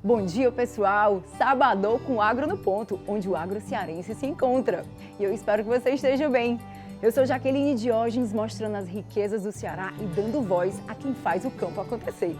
Bom dia, pessoal! Sabadão com Agro no Ponto, onde o agro cearense se encontra. E eu espero que você esteja bem. Eu sou Jaqueline Diógenes, mostrando as riquezas do Ceará e dando voz a quem faz o campo acontecer.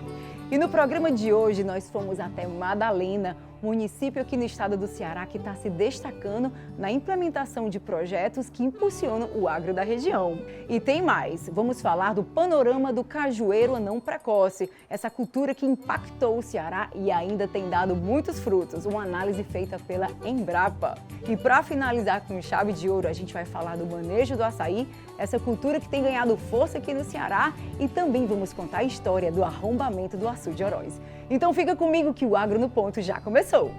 E no programa de hoje nós fomos até Madalena, município aqui no estado do Ceará que está se destacando na implementação de projetos que impulsionam o agro da região. E tem mais, vamos falar do panorama do cajueiro anão precoce, essa cultura que impactou o Ceará e ainda tem dado muitos frutos, uma análise feita pela Embrapa. E para finalizar com chave de ouro, a gente vai falar do manejo do açaí, essa cultura que tem ganhado força aqui no Ceará, e também vamos contar a história do arrombamento do Açu de Oroz. Então fica comigo que o Agro no Ponto já começou!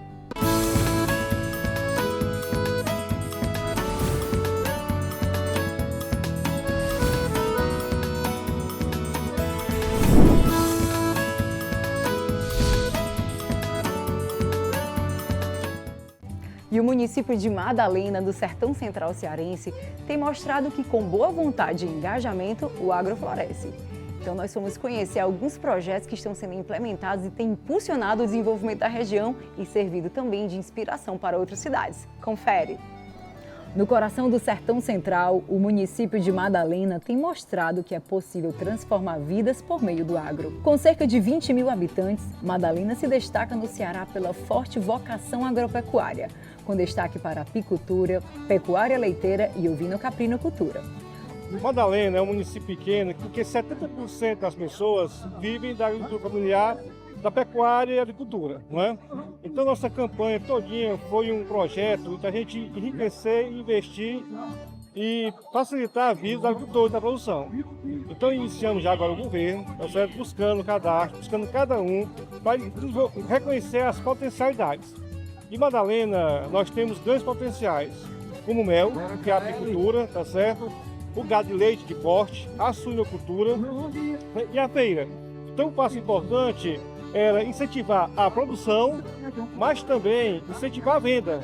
E o município de Madalena, do Sertão Central Cearense, tem mostrado que com boa vontade e engajamento, o agro floresce. Então nós fomos conhecer alguns projetos que estão sendo implementados e têm impulsionado o desenvolvimento da região e servido também de inspiração para outras cidades. Confere! No coração do Sertão Central, o município de Madalena tem mostrado que é possível transformar vidas por meio do agro. Com cerca de 20 mil habitantes, Madalena se destaca no Ceará pela forte vocação agropecuária, com destaque para apicultura, pecuária leiteira e ovino-caprinocultura. Madalena é um município pequeno porque 70% das pessoas vivem da agricultura familiar, da pecuária e agricultura, não é? Então nossa campanha todinha foi um projeto da gente enriquecer, investir e facilitar a vida dos agricultores da produção. Então iniciamos já agora o governo, tá certo? Buscando cadastro, buscando cada um, para reconhecer as potencialidades. Em Madalena nós temos grandes potenciais, como o mel, que é a apicultura, tá certo? O gado de leite de corte, a suinocultura e a feira. Então, um passo importante era incentivar a produção, mas também incentivar a venda,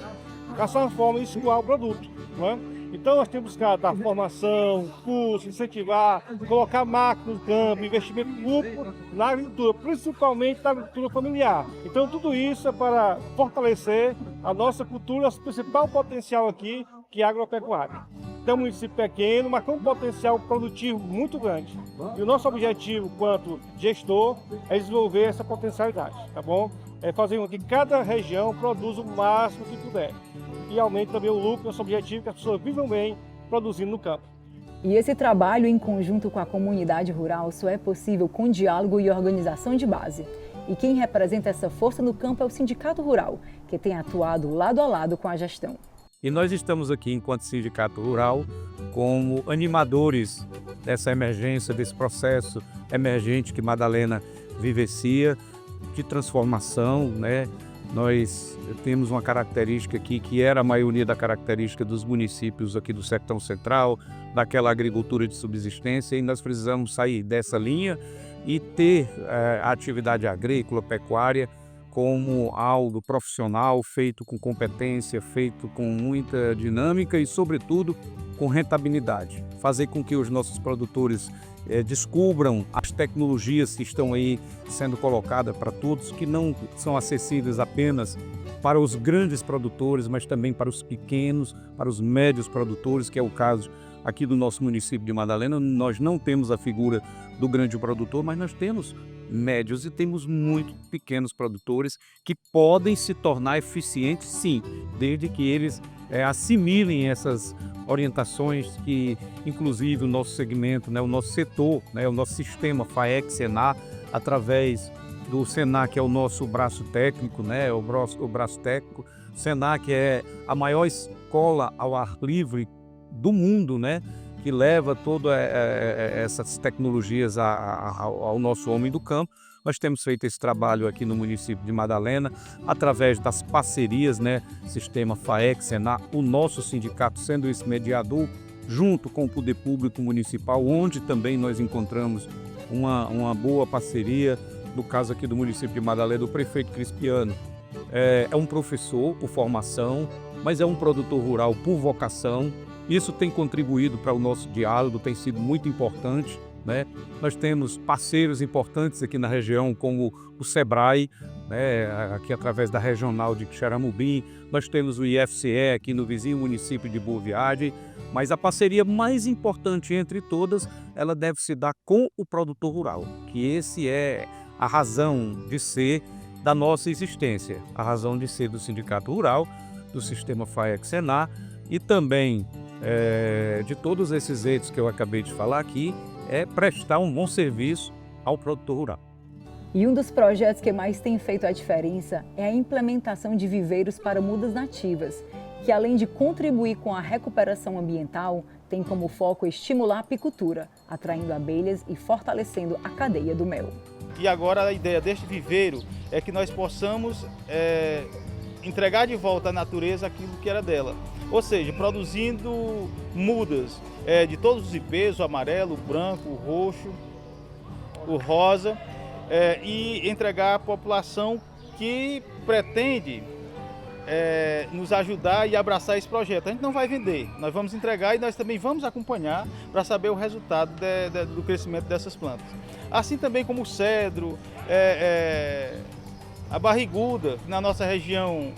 dessa forma de escoar o produto. Não é? Então, nós temos buscado dar formação, curso, incentivar, colocar máquina no campo, investimento público na agricultura, principalmente na agricultura familiar. Então, tudo isso é para fortalecer a nossa cultura, nosso principal potencial aqui, que é a agropecuária. Então, é um município pequeno, mas com um potencial produtivo muito grande. E o nosso objetivo, quanto gestor, é desenvolver essa potencialidade, tá bom? É fazer com que cada região produza o máximo que puder. E aumente também o lucro, nosso objetivo é que as pessoas vivam bem produzindo no campo. E esse trabalho em conjunto com a comunidade rural só é possível com diálogo e organização de base. E quem representa essa força no campo é o Sindicato Rural, que tem atuado lado a lado com a gestão. E nós estamos aqui, enquanto Sindicato Rural, como animadores dessa emergência, desse processo emergente que Madalena vivencia, de transformação, né? Nós temos uma característica aqui que era a maioria da característica dos municípios aqui do Sertão Central, daquela agricultura de subsistência, e nós precisamos sair dessa linha e ter a atividade agrícola, pecuária, como algo profissional, feito com competência, feito com muita dinâmica e, sobretudo, com rentabilidade. Fazer com que os nossos produtores descubram as tecnologias que estão aí sendo colocadas para todos, que não são acessíveis apenas para os grandes produtores, mas também para os pequenos, para os médios produtores, que é o caso aqui do nosso município de Madalena. Nós não temos a figura do grande produtor, mas nós temos médios e temos muito pequenos produtores que podem se tornar eficientes, sim, desde que eles assimilem essas orientações que, inclusive, o nosso segmento, né, o nosso setor, né, o nosso sistema FAEC-SENAR, através do SENAR, que é o nosso braço técnico, né, o braço técnico, SENAR, que é a maior escola ao ar livre do mundo, né, que leva todas essas tecnologias ao nosso homem do campo. Nós temos feito esse trabalho aqui no município de Madalena, através das parcerias, né? Sistema FAEC, SENAR, o nosso sindicato sendo esse mediador, junto com o poder público municipal, onde também nós encontramos uma boa parceria, no caso aqui do município de Madalena, do prefeito Crispiano. É um professor por formação, mas é um produtor rural por vocação. Isso tem contribuído para o nosso diálogo, tem sido muito importante, né? Nós temos parceiros importantes aqui na região, como o SEBRAE, né, aqui através da regional de Xaramubim, nós temos o IFCE aqui no vizinho município de Boa Viagem, mas a parceria mais importante entre todas, ela deve se dar com o produtor rural, que esse é a razão de ser da nossa existência, a razão de ser do Sindicato Rural, do Sistema FAEC-Senar e também de todos esses entes que eu acabei de falar aqui, é prestar um bom serviço ao produtor rural. E um dos projetos que mais tem feito a diferença é a implementação de viveiros para mudas nativas, que além de contribuir com a recuperação ambiental, tem como foco estimular a apicultura, atraindo abelhas e fortalecendo a cadeia do mel. E agora a ideia deste viveiro é que nós possamos entregar de volta à natureza aquilo que era dela. Ou seja, produzindo mudas de todos os ipês, o amarelo, o branco, o roxo, o rosa, e entregar à população que pretende nos ajudar e abraçar esse projeto. A gente não vai vender, nós vamos entregar e nós também vamos acompanhar para saber o resultado do crescimento dessas plantas. Assim também como o cedro, a barriguda, na nossa região,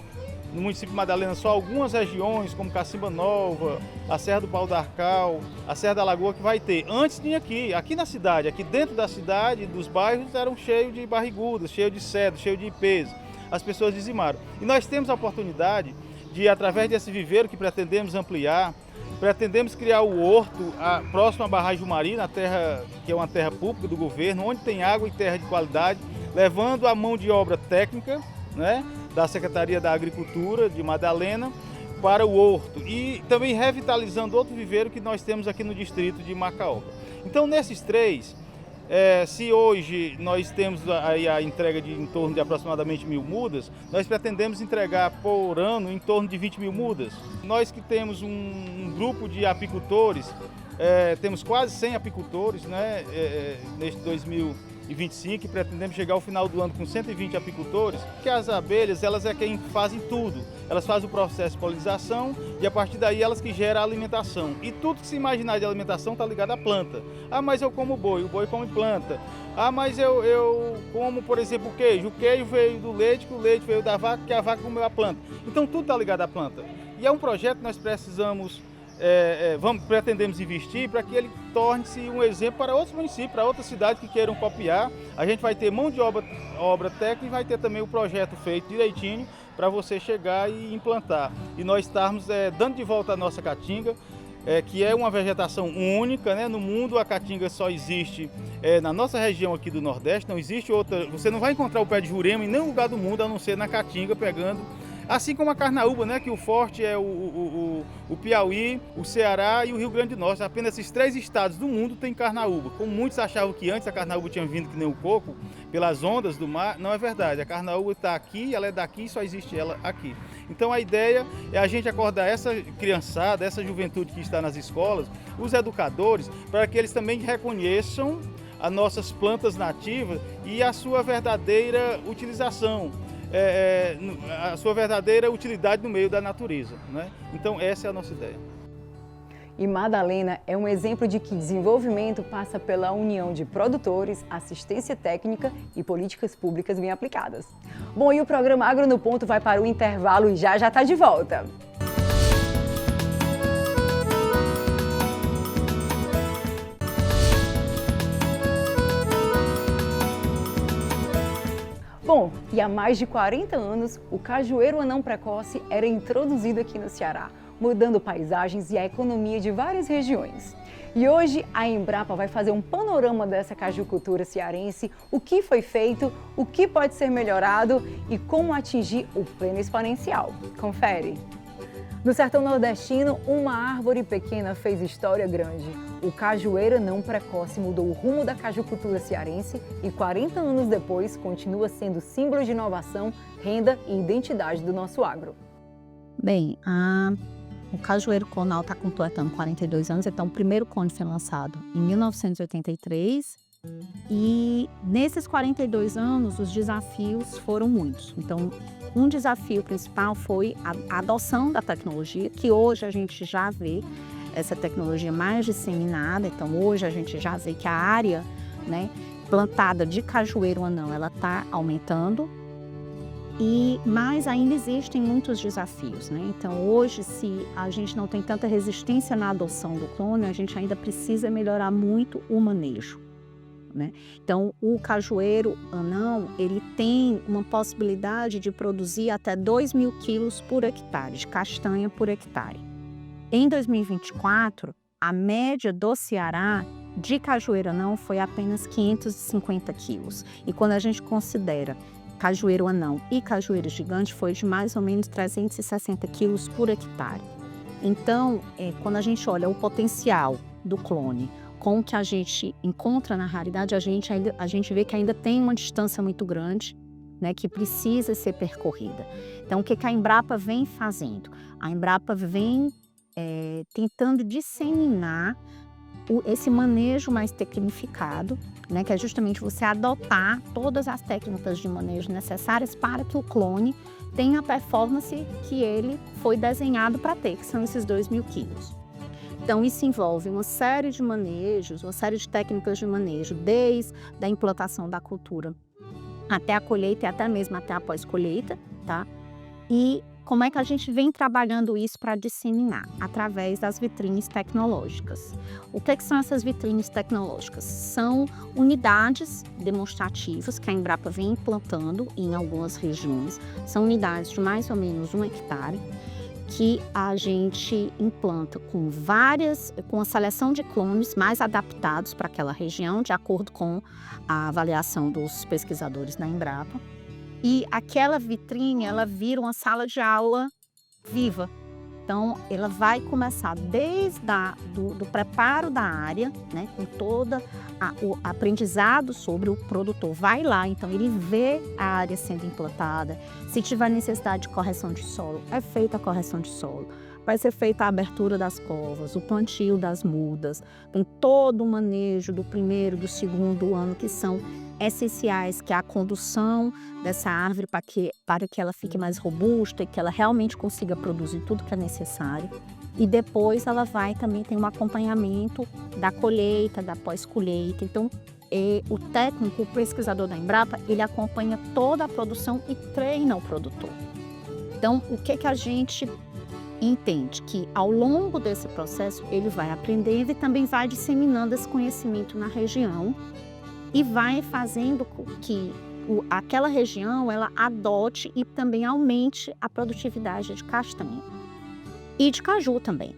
no município de Madalena, só algumas regiões, como Cacimba Nova, a Serra do Pau d'Arcal, a Serra da Lagoa, que vai ter. Antes tinha aqui na cidade, aqui dentro da cidade, dos bairros, eram cheios de barrigudas, cheios de cedro, cheios de ipês. As pessoas dizimaram. E nós temos a oportunidade de, através desse viveiro que pretendemos ampliar, pretendemos criar o horto próximo à barragem Jumari, na terra, que é uma terra pública do governo, onde tem água e terra de qualidade, levando a mão de obra técnica, né, da Secretaria da Agricultura de Madalena para o horto e também revitalizando outro viveiro que nós temos aqui no distrito de Macaóba. Então, nesses três, se hoje nós temos aí a entrega de em torno de aproximadamente 1.000 mudas, nós pretendemos entregar por ano em torno de 20.000 mudas. Nós que temos um grupo de apicultores, temos quase 100 apicultores, né, neste 2025, e pretendemos chegar ao final do ano com 120 apicultores, que as abelhas, elas é quem fazem tudo. Elas fazem o processo de polinização e a partir daí elas que geram a alimentação. E tudo que se imaginar de alimentação está ligado à planta. Ah, mas eu como boi, o boi come planta. Ah, mas eu como, por exemplo, o queijo veio do leite, que o leite veio da vaca, que a vaca comeu a planta. Então tudo está ligado à planta. E é um projeto que nós precisamos pretendemos investir para que ele torne-se um exemplo para outros municípios, para outras cidades que queiram copiar. A gente vai ter mão de obra técnica e vai ter também o projeto feito direitinho para você chegar e implantar. E nós estarmos dando de volta a nossa caatinga, que é uma vegetação única, né? No mundo a caatinga só existe na nossa região aqui do Nordeste, não existe outra. Você não vai encontrar o pé de jurema em nenhum lugar do mundo, a não ser na caatinga, pegando. Assim como a carnaúba, né, que o forte é o Piauí, o Ceará e o Rio Grande do Norte. Apenas esses três estados do mundo têm carnaúba. Como muitos achavam que antes a carnaúba tinha vindo que nem o coco, pelas ondas do mar, não é verdade. A carnaúba está aqui, ela é daqui e só existe ela aqui. Então a ideia é a gente acordar essa criançada, essa juventude que está nas escolas, os educadores, para que eles também reconheçam as nossas plantas nativas e a sua verdadeira utilização. A sua verdadeira utilidade no meio da natureza, né? Então essa é a nossa ideia. E Madalena é um exemplo de que desenvolvimento passa pela união de produtores, assistência técnica e políticas públicas bem aplicadas. Bom, e o programa Agro no Ponto vai para o intervalo e já está de volta. Bom, e há mais de 40 anos, o cajueiro anão precoce era introduzido aqui no Ceará, mudando paisagens e a economia de várias regiões. E hoje a Embrapa vai fazer um panorama dessa cajucultura cearense, o que foi feito, o que pode ser melhorado e como atingir o pleno exponencial. Confere! No sertão nordestino, uma árvore pequena fez história grande. O cajueiro anão precoce mudou o rumo da cajucultura cearense e 40 anos depois continua sendo símbolo de inovação, renda e identidade do nosso agro. Bem, o cajueiro conal está completando 42 anos, então o primeiro cone foi lançado em 1983 e nesses 42 anos os desafios foram muitos. Então, um desafio principal foi a adoção da tecnologia, que hoje a gente já vê essa tecnologia mais disseminada. Então, hoje a gente já vê que a área, né, plantada de cajueiro anão, ela está aumentando. Mas ainda existem muitos desafios, né? Então, hoje, se a gente não tem tanta resistência na adoção do clone, a gente ainda precisa melhorar muito o manejo, né? Então, o cajueiro anão, ele tem uma possibilidade de produzir até 2.000 quilos por hectare, de castanha por hectare. Em 2024, a média do Ceará de cajueiro anão foi apenas 550 quilos. E quando a gente considera cajueiro anão e cajueiro gigante, foi de mais ou menos 360 quilos por hectare. Então, quando a gente olha o potencial do clone com o que a gente encontra na raridade, a gente vê que ainda tem uma distância muito grande, né, que precisa ser percorrida. Então, o que a Embrapa vem fazendo? A Embrapa vem tentando disseminar esse manejo mais tecnificado, né, que é justamente você adotar todas as técnicas de manejo necessárias para que o clone tenha a performance que ele foi desenhado para ter, que são esses 2.000 quilos. Então, isso envolve uma série de manejos, uma série de técnicas de manejo, desde a implantação da cultura até a colheita e até mesmo até a pós-colheita, tá? E como é que a gente vem trabalhando isso para disseminar? Através das vitrines tecnológicas. O que são essas vitrines tecnológicas? São unidades demonstrativas que a Embrapa vem implantando em algumas regiões. São unidades de mais ou menos 1 hectare, que a gente implanta com a seleção de clones mais adaptados para aquela região, de acordo com a avaliação dos pesquisadores da Embrapa. E aquela vitrine, ela vira uma sala de aula viva. Então, ela vai começar desde do preparo da área, né, com todo o aprendizado sobre o produtor. Vai lá, então ele vê a área sendo implantada. Se tiver necessidade de correção de solo, é feita a correção de solo. Vai ser feita a abertura das covas, o plantio das mudas. Tem todo o manejo do primeiro, do segundo ano, que são essenciais, que é a condução dessa árvore para que ela fique mais robusta e que ela realmente consiga produzir tudo que é necessário. E depois ela vai também ter um acompanhamento da colheita, da pós-colheita. Então, o técnico, o pesquisador da Embrapa, ele acompanha toda a produção e treina o produtor. Então, o que a gente entende? Que ao longo desse processo ele vai aprendendo e também vai disseminando esse conhecimento na região e vai fazendo com que aquela região ela adote e também aumente a produtividade de castanha e de caju também.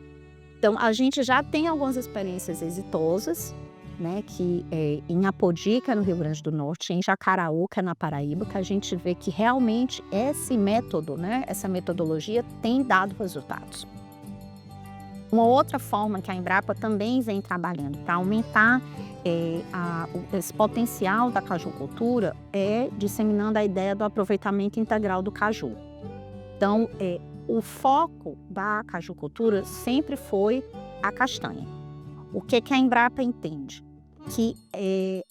Então, a gente já tem algumas experiências exitosas, né, que em Apodi, que é no Rio Grande do Norte, em Jacaraú, que é na Paraíba, que a gente vê que realmente esse método, né, essa metodologia tem dado resultados. Uma outra forma que a Embrapa também vem trabalhando para aumentar esse potencial da cajucultura é disseminando a ideia do aproveitamento integral do caju. Então, o foco da cajucultura sempre foi a castanha. O que a Embrapa entende? Que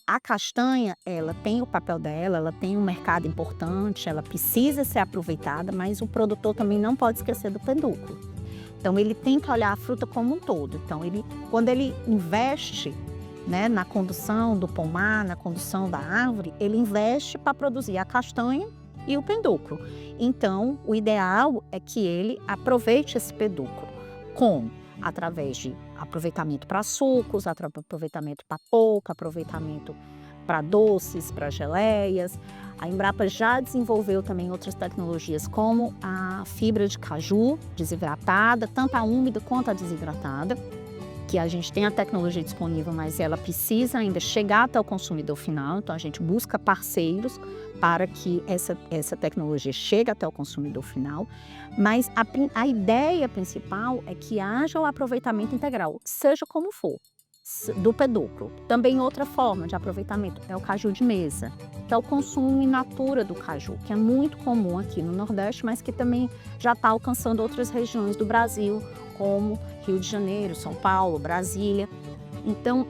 a castanha, ela tem o papel dela, ela tem um mercado importante, ela precisa ser aproveitada, mas o produtor também não pode esquecer do pedúnculo. Então, ele tem que olhar a fruta como um todo. Então, quando ele investe, né, na condução do pomar, na condução da árvore, ele investe para produzir a castanha e o pedúnculo. Então, o ideal é que ele aproveite esse pedúnculo. Como? Através de aproveitamento para sucos, aproveitamento para polpa, aproveitamento para doces, para geleias. A Embrapa já desenvolveu também outras tecnologias, como a fibra de caju desidratada, tanto a úmida quanto a desidratada, que a gente tem a tecnologia disponível, mas ela precisa ainda chegar até o consumidor final. Então, a gente busca parceiros para que essa tecnologia chegue até o consumidor final. Mas a ideia principal é que haja o aproveitamento integral, seja como for, do pedúnculo. Também outra forma de aproveitamento é o caju de mesa, que é o consumo in natura do caju, que é muito comum aqui no Nordeste, mas que também já está alcançando outras regiões do Brasil, como Rio de Janeiro, São Paulo, Brasília. Então,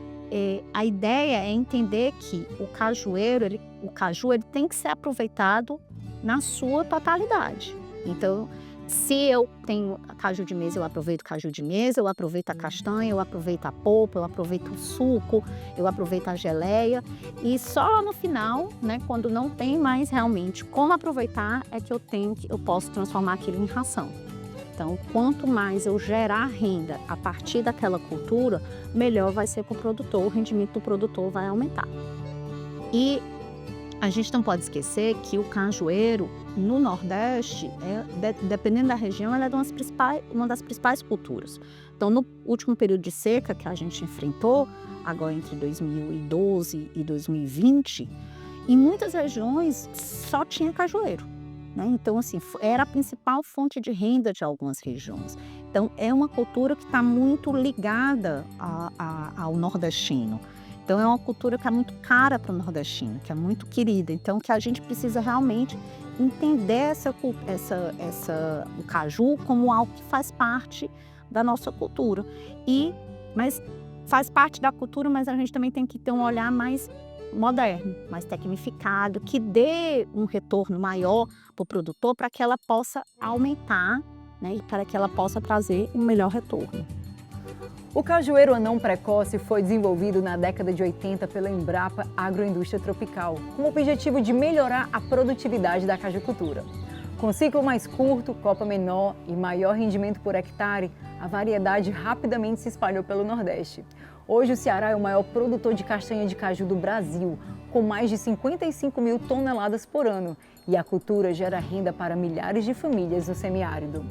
a ideia é entender que o caju ele tem que ser aproveitado na sua totalidade. Então, Se eu tenho caju de mesa, eu aproveito caju de mesa, eu aproveito a castanha, eu aproveito a polpa, eu aproveito o suco, eu aproveito a geleia. E só no final, né, quando não tem mais realmente como aproveitar, é que eu posso transformar aquilo em ração. Então, quanto mais eu gerar renda a partir daquela cultura, melhor vai ser para o produtor, o rendimento do produtor vai aumentar. E a gente não pode esquecer que o cajueiro, no Nordeste, dependendo da região, ela é uma das principais culturas. Então, no último período de seca que a gente enfrentou, agora entre 2012 e 2020, em muitas regiões só tinha cajueiro, né? Então, assim, era a principal fonte de renda de algumas regiões. Então, é uma cultura que está muito ligada ao nordestino. Então, é uma cultura que é muito cara para o nordestino, que é muito querida. Então, que a gente precisa realmente entender o caju como algo que faz parte da nossa cultura. Mas faz parte da cultura, mas a gente também tem que ter um olhar mais moderno, mais tecnificado, que dê um retorno maior para o produtor, para que ela possa aumentar, né, e para que ela possa trazer um melhor retorno. O cajueiro anão precoce foi desenvolvido na década de 80 pela Embrapa Agroindústria Tropical, com o objetivo de melhorar a produtividade da cajucultura. Com ciclo mais curto, copa menor e maior rendimento por hectare, a variedade rapidamente se espalhou pelo Nordeste. Hoje o Ceará é o maior produtor de castanha de caju do Brasil, com mais de 55 mil toneladas por ano, e a cultura gera renda para milhares de famílias no semiárido.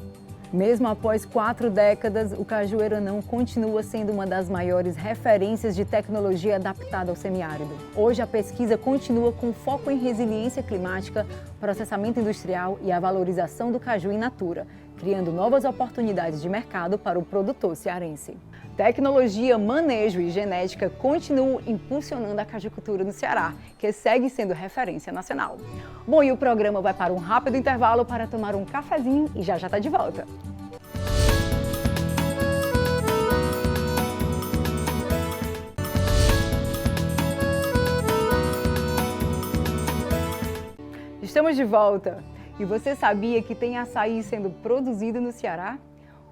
Mesmo após 4 décadas, o cajueiro anão continua sendo uma das maiores referências de tecnologia adaptada ao semiárido. Hoje a pesquisa continua com foco em resiliência climática, processamento industrial e a valorização do caju in natura, criando novas oportunidades de mercado para o produtor cearense. Tecnologia, manejo e genética continuam impulsionando a cajucultura no Ceará, que segue sendo referência nacional. Bom, e o programa vai para um rápido intervalo para tomar um cafezinho e já está de volta. Estamos de volta. E você sabia que tem açaí sendo produzido no Ceará?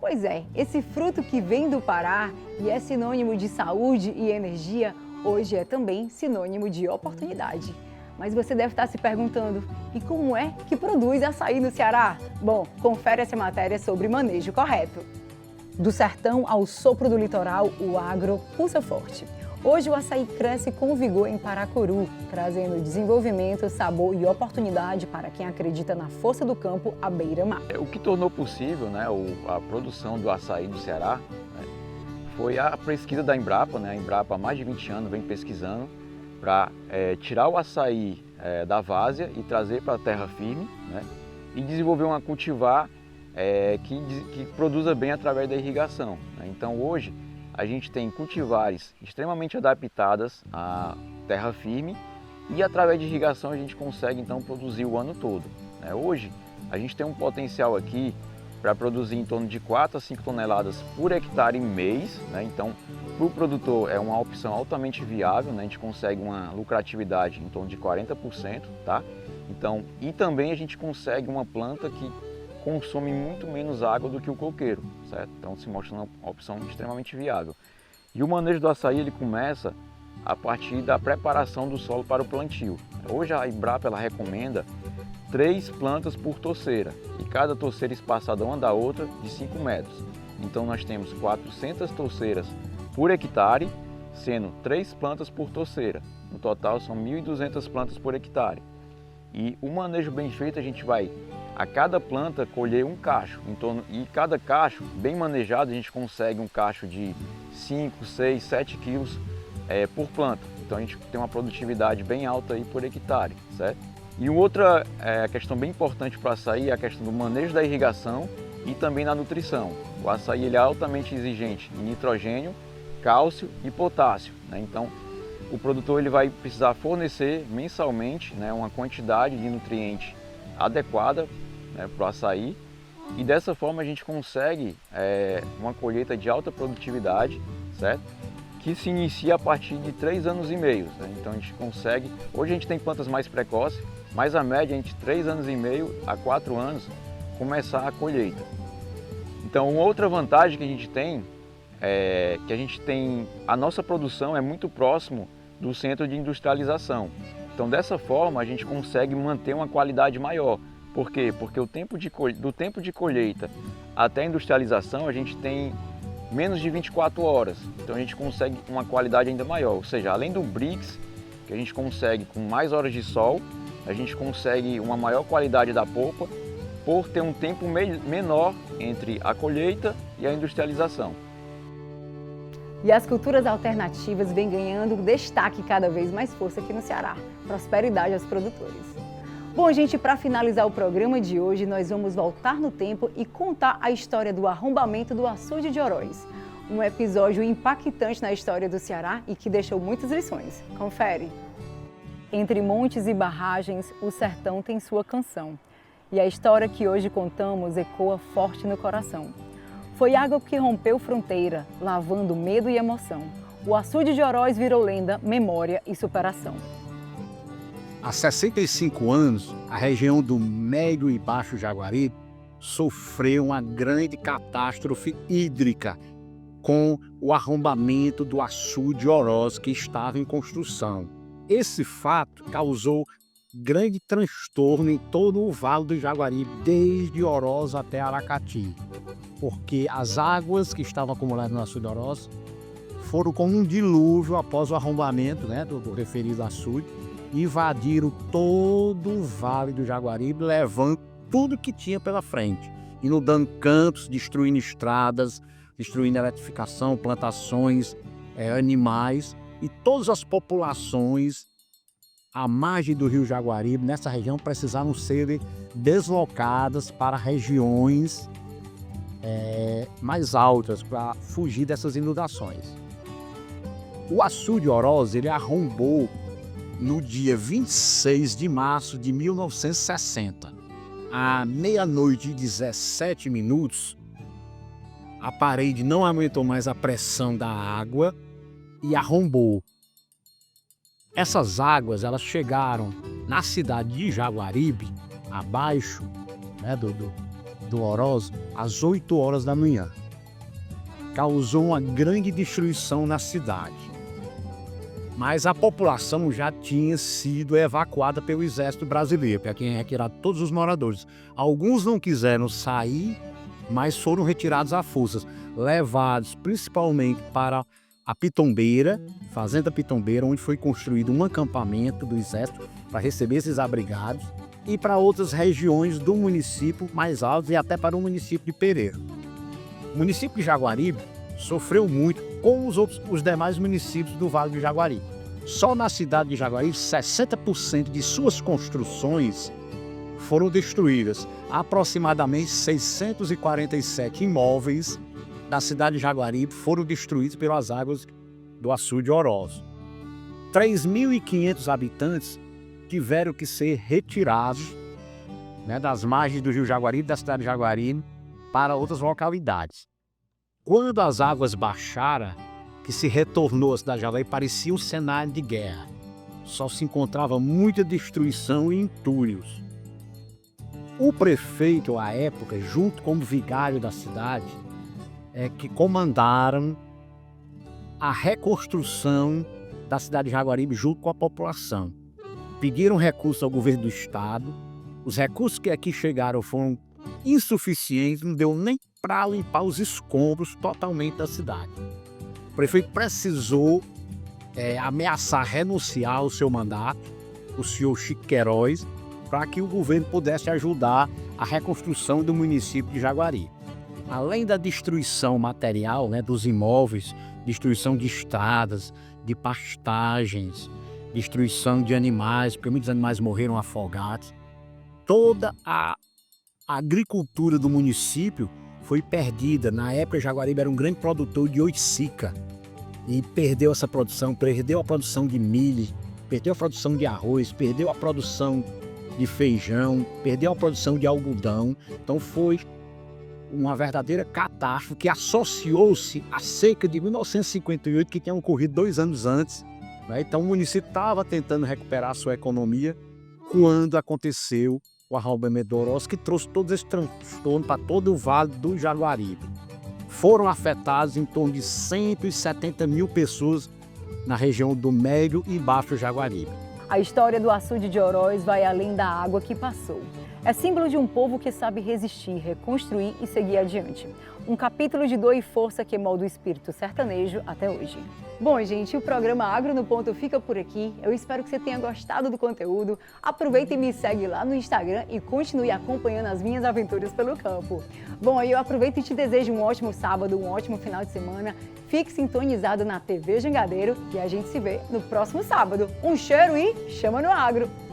Pois é, esse fruto que vem do Pará e é sinônimo de saúde e energia, hoje é também sinônimo de oportunidade. Mas você deve estar se perguntando, e como é que produz açaí no Ceará? Bom, confere essa matéria sobre manejo correto. Do sertão ao sopro do litoral, o agro pulsa forte. Hoje o açaí cresce com vigor em Paracuru, trazendo desenvolvimento, sabor e oportunidade para quem acredita na força do campo à beira-mar. O que tornou possível, né, a produção do açaí do Ceará, né, foi a pesquisa da Embrapa. Né? A Embrapa há mais de 20 anos vem pesquisando para tirar o açaí da várzea e trazer para a terra firme, né, e desenvolver uma cultivar que produza bem através da irrigação. Né? Então hoje a gente tem cultivares extremamente adaptadas à terra firme e através de irrigação a gente consegue então produzir o ano todo. Hoje a gente tem um potencial aqui para produzir em torno de 4 a 5 toneladas por hectare mês. Então para o produtor é uma opção altamente viável, né? A gente consegue uma lucratividade em torno de 40%. Tá? Então, e também a gente consegue uma planta que consome muito menos água do que o coqueiro, certo? Então se mostra uma opção extremamente viável. E o manejo do açaí ele começa a partir da preparação do solo para o plantio. Hoje a Embrapa ela recomenda 3 plantas por torceira e cada torceira espaçada uma da outra de 5 metros. Então nós temos 400 torceiras por hectare, sendo 3 plantas por torceira. No total são 1.200 plantas por hectare. E o manejo bem feito a gente vai a cada planta colher um cacho, e cada cacho bem manejado a gente consegue um cacho de 5, 6, 7 quilos por planta. Então a gente tem uma produtividade bem alta aí por hectare, certo? E outra questão bem importante para o açaí é a questão do manejo da irrigação e também da nutrição. O açaí ele é altamente exigente em nitrogênio, cálcio e potássio, né? Então o produtor ele vai precisar fornecer mensalmente, né, uma quantidade de nutriente adequada, né, para o açaí, e dessa forma a gente consegue uma colheita de alta produtividade, certo? Que se inicia a partir de 3 anos e meio. Né? Então a gente consegue, hoje a gente tem plantas mais precoces, mas a média é entre 3 anos e meio a 4 anos começar a colheita. Então, uma outra vantagem que a gente tem é que a nossa produção é muito próximo do centro de industrialização. Então, dessa forma, a gente consegue manter uma qualidade maior. Por quê? Porque do tempo de colheita até a industrialização, a gente tem menos de 24 horas. Então, a gente consegue uma qualidade ainda maior. Ou seja, além do Brix, que a gente consegue com mais horas de sol, a gente consegue uma maior qualidade da polpa por ter um tempo menor entre a colheita e a industrialização. E as culturas alternativas vêm ganhando destaque e cada vez mais força aqui no Ceará. Prosperidade aos produtores. Bom, gente, para finalizar o programa de hoje, nós vamos voltar no tempo e contar a história do arrombamento do açude de Oroz. Um episódio impactante na história do Ceará e que deixou muitas lições. Confere! Entre montes e barragens, o sertão tem sua canção. E a história que hoje contamos ecoa forte no coração. Foi água que rompeu fronteira, lavando medo e emoção. O açude de Oroz virou lenda, memória e superação. Há 65 anos, a região do Médio e Baixo Jaguaribe sofreu uma grande catástrofe hídrica com o arrombamento do açude Oroz que estava em construção. Esse fato causou grande transtorno em todo o Vale do Jaguaribe, desde Oroz até Aracati, porque as águas que estavam acumuladas no açude Oroz foram como um dilúvio após o arrombamento, do referido açude, e invadiram todo o Vale do Jaguaribe, levando tudo que tinha pela frente, inundando campos, destruindo estradas, destruindo eletrificação, plantações, animais, e todas as populações à margem do rio Jaguaribe, nessa região, precisaram ser deslocadas para regiões mais altas para fugir dessas inundações. O açude Oroz, ele arrombou no dia 26 de março de 1960. À meia-noite e 17 minutos, a parede não aguentou mais a pressão da água e arrombou. Essas águas, elas chegaram na cidade de Jaguaribe, abaixo do Oroz, às 8 horas da manhã. Causou uma grande destruição na cidade. Mas a população já tinha sido evacuada pelo Exército Brasileiro, para quem retirar todos os moradores. Alguns não quiseram sair, mas foram retirados à força, levados principalmente para a Pitombeira, Fazenda Pitombeira, onde foi construído um acampamento do Exército para receber esses abrigados, e para outras regiões do município mais altas e até para o município de Pereira. O município de Jaguaribe sofreu muito com os demais municípios do Vale do Jaguaribe. Só na cidade de Jaguaribe, 60% de suas construções foram destruídas. Aproximadamente 647 imóveis da cidade de Jaguaribe foram destruídos pelas águas do açude Oroz. 3.500 habitantes tiveram que ser retirados das margens do rio Jaguaribe, da cidade de Jaguaribe, para outras localidades. Quando as águas baixaram, que se retornou à cidade de Jaguaribe, parecia um cenário de guerra. Só se encontrava muita destruição e entulhos. O prefeito, à época, junto com o vigário da cidade, que comandaram a reconstrução da cidade de Jaguaribe junto com a população. Pediram recursos ao governo do estado. Os recursos que aqui chegaram foram insuficientes, não deu nem para limpar os escombros totalmente da cidade. O prefeito precisou ameaçar renunciar ao seu mandato, o senhor Chico Queiroz, para que o governo pudesse ajudar a reconstrução do município de Jaguaribe. Além da destruição material dos imóveis, destruição de estradas, de pastagens, destruição de animais, porque muitos animais morreram afogados, toda a agricultura do município foi perdida. Na época, Jaguaribe era um grande produtor de oiticica e perdeu essa produção, perdeu a produção de milho, perdeu a produção de arroz, perdeu a produção de feijão, perdeu a produção de algodão. Então foi uma verdadeira catástrofe que associou-se à seca de 1958, que tinha ocorrido 2 anos antes. Então o município estava tentando recuperar a sua economia quando aconteceu o com a Robemedorose, que trouxe todos esses transtornos para todo o Vale do Jaguaribe. Foram afetados em torno de 170 mil pessoas na região do Médio e Baixo Jaguaribe. A história do açude de Oroz vai além da água que passou. É símbolo de um povo que sabe resistir, reconstruir e seguir adiante. Um capítulo de dor e força que molda o espírito sertanejo até hoje. Bom, gente, o programa Agro no Ponto fica por aqui. Eu espero que você tenha gostado do conteúdo. Aproveita e me segue lá no Instagram e continue acompanhando as minhas aventuras pelo campo. Bom, aí eu aproveito e te desejo um ótimo sábado, um ótimo final de semana. Fique sintonizado na TV Jangadeiro e a gente se vê no próximo sábado. Um cheiro e chama no agro!